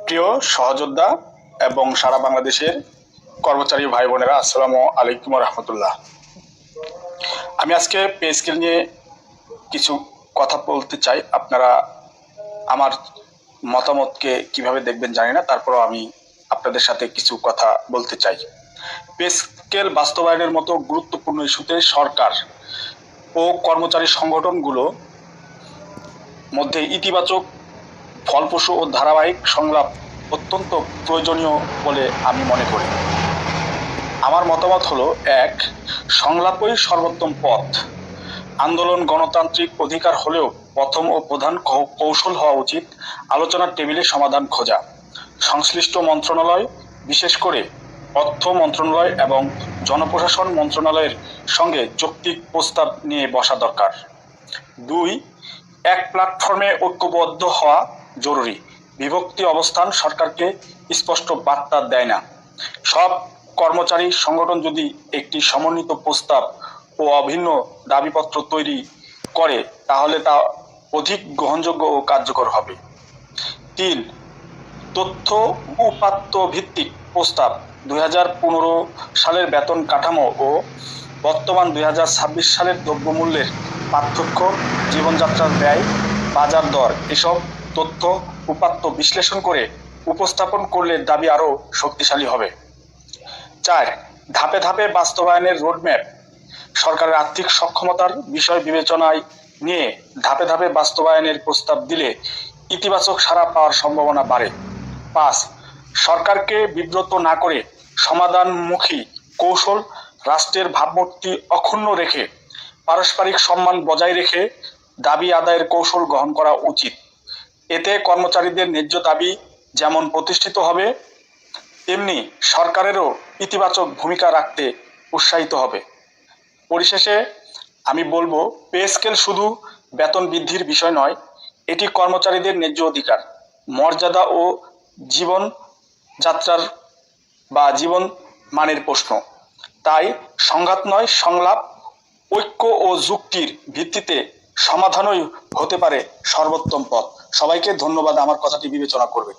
প্রিয় সহযোদ্ধা এবং সারা বাংলাদেশের কর্মচারী ভাই বোনেরা, আসসালামু আলাইকুম রহমতুল্লাহ। আমি আজকে পে স্কেল নিয়ে কিছু কথা বলতে চাই। আপনারা আমার মতামতকে কিভাবে দেখবেন জানি না, তারপরও আমি আপনাদের সাথে কিছু কথা বলতে চাই। পে স্কেল বাস্তবায়নের মতো গুরুত্বপূর্ণ ইস্যুতে সরকার ও কর্মচারী সংগঠনগুলো মধ্যে ইতিবাচক, ফলপ্রসূ ও ধারাবাহিক সংলাপ অত্যন্ত প্রয়োজনীয় বলে আমি মনে করি। আমার মতামত হলো, 1. সংলাপই সর্বোত্তম পথ। আন্দোলন গণতান্ত্রিক অধিকার হলেও প্রথম ও প্রধান কৌশল হওয়া উচিত আলোচনার টেবিলে সমাধান খোঁজা। সংশ্লিষ্ট মন্ত্রণালয়, বিশেষ করে অর্থ মন্ত্রণালয় এবং জনপ্রশাসন মন্ত্রণালয়ের সঙ্গে যৌক্তিক প্রস্তাব নিয়ে বসা দরকার। 2. এক প্ল্যাটফর্মে ঐক্যবদ্ধ হওয়া জরুরি। বিভক্তি অবস্থান সরকারকে স্পষ্ট বার্তা দেয় না। সব কর্মচারী সংগঠন যদি একটি সমন্বিত প্রস্তাব ও অভিন্ন দাবিপত্র তৈরি করে, তাহলে তা অধিক গ্রহণযোগ্য ও কার্যকর হবে। 3. তথ্য উপাত্ত ভিত্তিক প্রস্তাব। 2015 সালের বেতন কাঠামো ও বর্তমান 2026 সালের দ্রব্যমূল্যের পার্থক্য, জীবনযাত্রার ব্যয়, বাজার দর, এসব তথ্য উপাত্ত বিশ্লেষণ করে উপস্থাপন করলে দাবি আরও শক্তিশালী হবে। 4. ধাপে ধাপে বাস্তবায়নের রোডম্যাপ। সরকারের আর্থিক সক্ষমতার বিষয় বিবেচনায় নিয়ে ধাপে ধাপে বাস্তবায়নের প্রস্তাব দিলে ইতিবাচক সাড়া পাওয়ার সম্ভাবনা বাড়ে। 5. সরকারকে বিব্রত না করে সমাধানমুখী কৌশল, রাষ্ট্রের ভাবমূর্তি অক্ষুণ্ণ রেখে, পারস্পরিক সম্মান বজায় রেখে দাবি আদায়ের কৌশল গ্রহণ করা উচিত। এতে কর্মচারীদের ন্যায্য দাবি যেমন প্রতিষ্ঠিত হবে, তেমনি সরকারেরও ইতিবাচক ভূমিকা রাখতে উৎসাহিত হবে। পরিশেষে আমি বলবো, পে স্কেল শুধু বেতন বৃদ্ধির বিষয় নয়, এটি কর্মচারীদের ন্যায্য অধিকার, মর্যাদা ও জীবন যাত্রার বা জীবন মানের প্রশ্ন। তাই সংঘাত নয়, সংলাপ, ঐক্য ও যুক্তির ভিত্তিতে সমাধানই হতে পারে সর্বোত্তম পথ। সবাইকে ধন্যবাদ আমার কথাটি বিবেচনা করবে।